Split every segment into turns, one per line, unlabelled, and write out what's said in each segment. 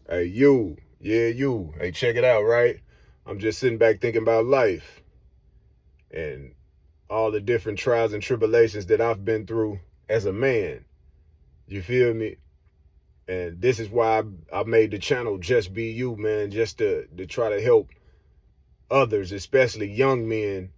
Hey, you. Yeah, you. Hey, check it out, right? I'm just sitting back thinking about life and all the different trials and tribulations that I've been through as a man. You feel me? And this is why I made the channel Just Be You, man, just to try to help others, especially young men,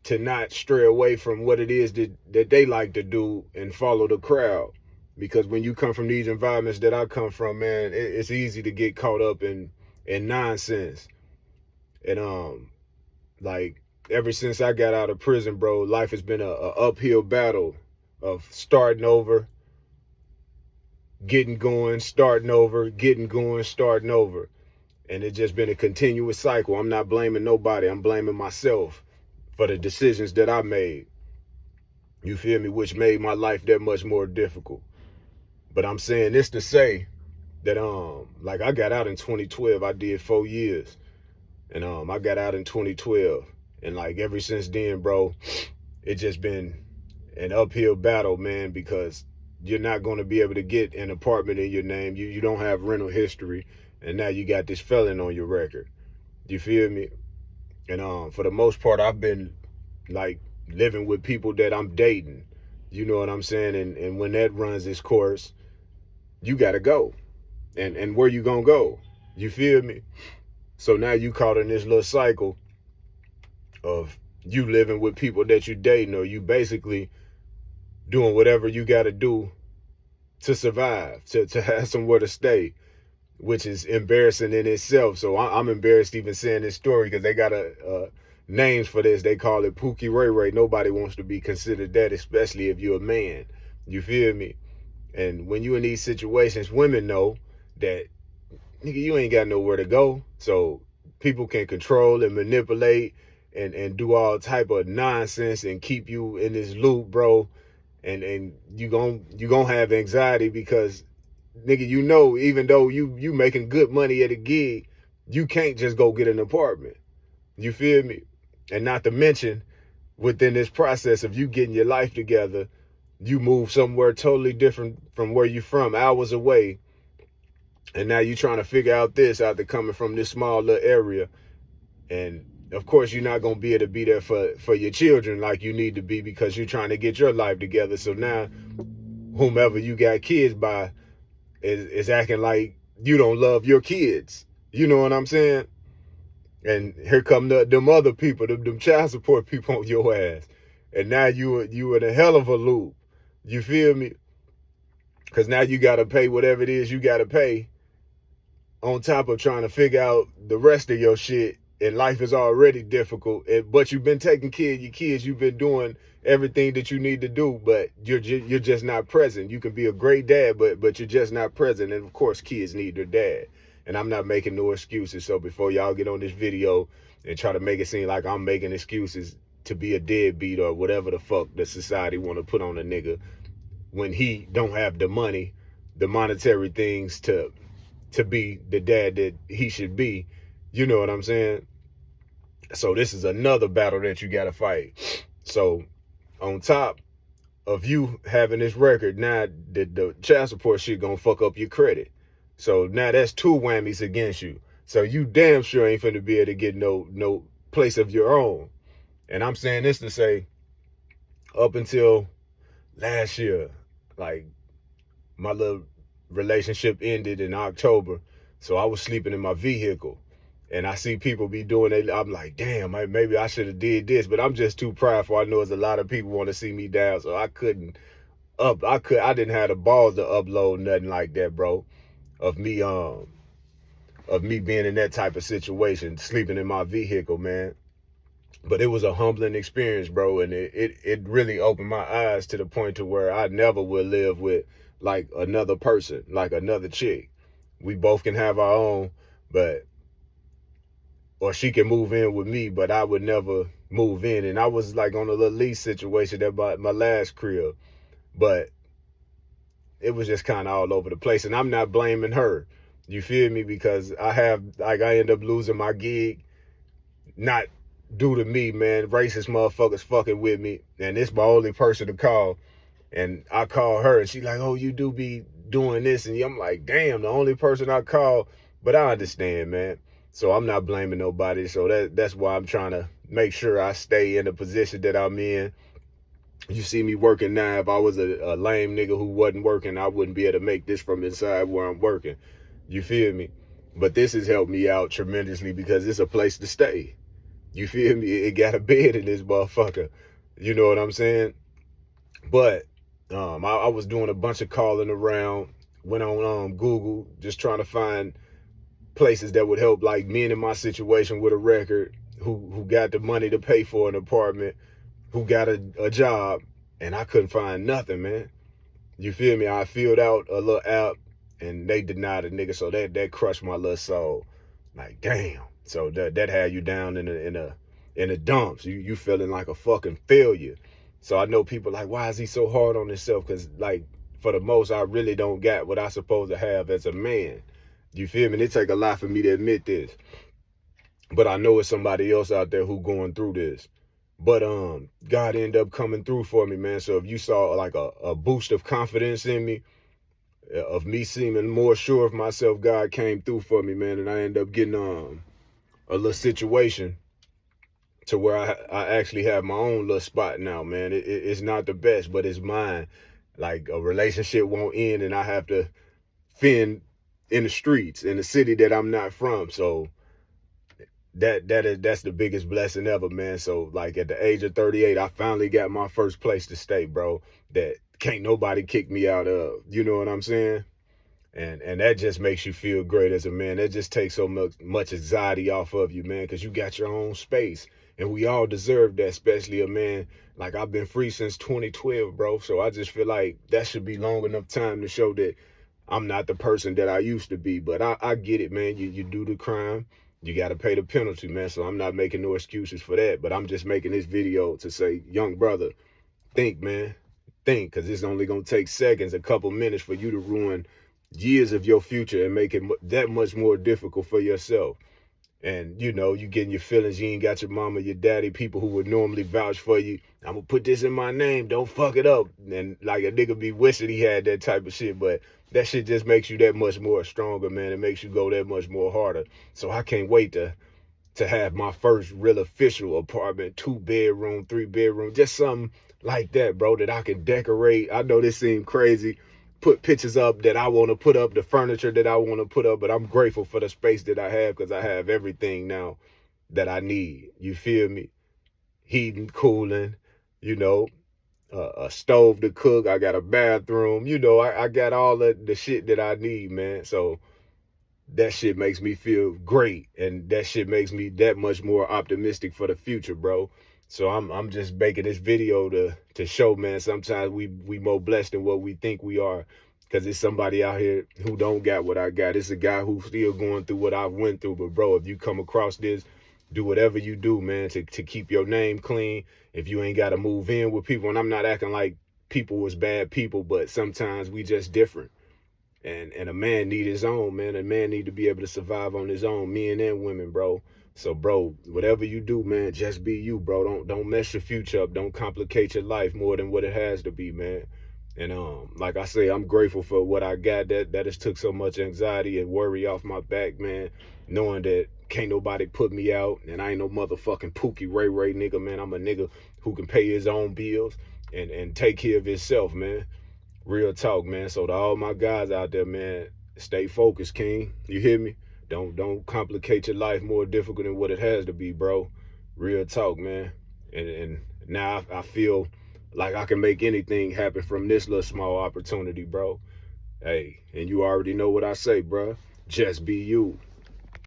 to not stray away from what it is that they like to do and follow the crowd. Because when you come from these environments that I come from, man, it's easy to get caught up in nonsense. And like ever since I got out of prison, bro, life has been a uphill battle of starting over, getting going, starting over, getting going, starting over. And it's just been a continuous cycle. I'm not blaming nobody. I'm blaming myself for the decisions that I made. You feel me? Which made my life that much more difficult. But I'm saying this to say that like I got out in 2012. I did 4 years. And I got out in 2012. And like ever since then, bro, it just been an uphill battle, man, because you're not going to be able to get an apartment in your name. You don't have rental history, and now you got this felon on your record. You feel me? And for the most part, I've been like living with people that I'm dating. You know what I'm saying? And when that runs its course, you gotta go. And where you gonna go? You feel me? So now you caught in this little cycle of you living with people that you dating, or you basically doing whatever you gotta do to survive, to have somewhere to stay, which is embarrassing in itself. So I'm embarrassed even saying this story because they got names for this. They call it Pookie Ray Ray. Nobody wants to be considered that, especially if you're a man. You feel me? And when you in these situations, women know that nigga, you ain't got nowhere to go. So people can control and manipulate and do all type of nonsense and keep you in this loop, bro. And you gonna have anxiety because nigga, you know, even though you making good money at a gig, you can't just go get an apartment. You feel me? And not to mention, within this process of you getting your life together, you move somewhere totally different from where you from, hours away. And now you trying to figure out this after coming from this small little area. And of course, you're not going to be able to be there for your children like you need to be because you're trying to get your life together. So now, whomever you got kids by is acting like you don't love your kids. You know what I'm saying? And here come them other people, them child support people on your ass. And now you in a hell of a loop. You feel me? Because now you got to pay whatever it is you got to pay on top of trying to figure out the rest of your shit. And life is already difficult. But you've been taking care of your kids. You've been doing everything that you need to do, but you're just not present. You can be a great dad, but you're just not present. And of course, kids need their dad. And I'm not making no excuses. So before y'all get on this video and try to make it seem like I'm making excuses to be a deadbeat or whatever the fuck the society want to put on a nigga when he don't have the money, the monetary things to be the dad that he should be. You know what I'm saying? So this is another battle that you got to fight. So on top of you having this record, now the child support shit gonna fuck up your credit. So now that's two whammies against you. So you damn sure ain't finna be able to get no place of your own. And I'm saying this to say, up until last year, like my little relationship ended in October. So I was sleeping in my vehicle. And I see people be doing it. I'm like, damn, maybe I should have did this, but I'm just too prideful. I know there's a lot of people want to see me down, so I couldn't I didn't have the balls to upload nothing like that, bro. Of me being in that type of situation, sleeping in my vehicle, man. But it was a humbling experience, bro, and it really opened my eyes to the point to where I never would live with like another person, like another chick. We both can have our own, but or she can move in with me, but I would never move in. And I was like on a little lease situation at my last crib, but it was just kind of all over the place. And I'm not blaming her, you feel me? Because I end up losing my gig, not due to me, man. Racist motherfuckers fucking with me, and it's my only person to call. And I call her, and she like, oh, you do be doing this, and I'm like, damn, the only person I call. But I understand, man. So I'm not blaming nobody. So that's why I'm trying to make sure I stay in the position that I'm in. You see me working now. If I was a lame nigga who wasn't working, I wouldn't be able to make this from inside where I'm working. You feel me? But this has helped me out tremendously because it's a place to stay. You feel me? It got a bed in this motherfucker. You know what I'm saying? But I was doing a bunch of calling around, went on Google, just trying to find places that would help like men in my situation with a record, who got the money to pay for an apartment, who got a job, and I couldn't find nothing, man. You feel me? I filled out a little app and they denied a nigga, so that crushed my little soul. Like, damn. So that had you down in the dumps. You feeling like a fucking failure. So I know people like, why is he so hard on himself? Because like for the most, I really don't got what I supposed to have as a man. You feel me? It take a lot for me to admit this. But I know it's somebody else out there who going through this. But God ended up coming through for me, man. So if you saw like a boost of confidence in me, of me seeming more sure of myself, God came through for me, man. And I ended up getting a little situation to where I actually have my own little spot now, man. It's not the best, but it's mine. Like a relationship won't end and I have to fend in the streets in the city that I'm not from. So that's the biggest blessing ever, man. So like at the age of 38, I finally got my first place to stay, bro, that can't nobody kick me out of. You know what I'm saying? And that just makes you feel great as a man. That just takes so much anxiety off of you, man, because you got your own space. And we all deserve that, especially a man. Like, I've been free since 2012, bro. So I just feel like that should be long enough time to show that I'm not the person that I used to be. But I get it, man. You do the crime, you got to pay the penalty, man. So I'm not making no excuses for that. But I'm just making this video to say, young brother, think, man. Think, because it's only going to take seconds, a couple minutes for you to ruin years of your future and make it that much more difficult for yourself. And, you know, you getting your feelings. You ain't got your mama, your daddy, people who would normally vouch for you. I'm going to put this in my name. Don't fuck it up. And like a nigga be wishing he had that type of shit. But that shit just makes you that much more stronger, man. It makes you go that much more harder. So I can't wait to have my first real official apartment, 2-bedroom, 3-bedroom, just something like that, bro, that I can decorate. I know this seems crazy. Put pictures up that I want to put up, the furniture that I want to put up, but I'm grateful for the space that I have because I have everything now that I need. You feel me? Heating, cooling, you know, a stove to cook. I got a bathroom. You know, I got all the shit that I need, man. So that shit makes me feel great, and that shit makes me that much more optimistic for the future, bro. So I'm just making this video to show, man, sometimes we more blessed than what we think we are, because it's somebody out here who don't got what I got. It's a guy who's still going through what I went through. But bro, if you come across this, do whatever you do, man, to keep your name clean. If you ain't got to move in with people, and I'm not acting like people was bad people, but sometimes we just different. And a man need his own, man. A man need to be able to survive on his own, men and women, bro. So, bro, whatever you do, man, just be you, bro. Don't mess your future up. Don't complicate your life more than what it has to be, man. And like I say, I'm grateful for what I got. That has took so much anxiety and worry off my back, man. Knowing that can't nobody put me out, and I ain't no motherfucking Pookie Ray nigga, man. I'm a nigga who can pay his own bills and take care of himself, man. Real talk, man. So to all my guys out there, man, stay focused, King. You hear me? Don't complicate your life more difficult than what it has to be, bro. Real talk, man. And now I feel like I can make anything happen from this little small opportunity, bro. Hey, and you already know what I say, bro. Just be you.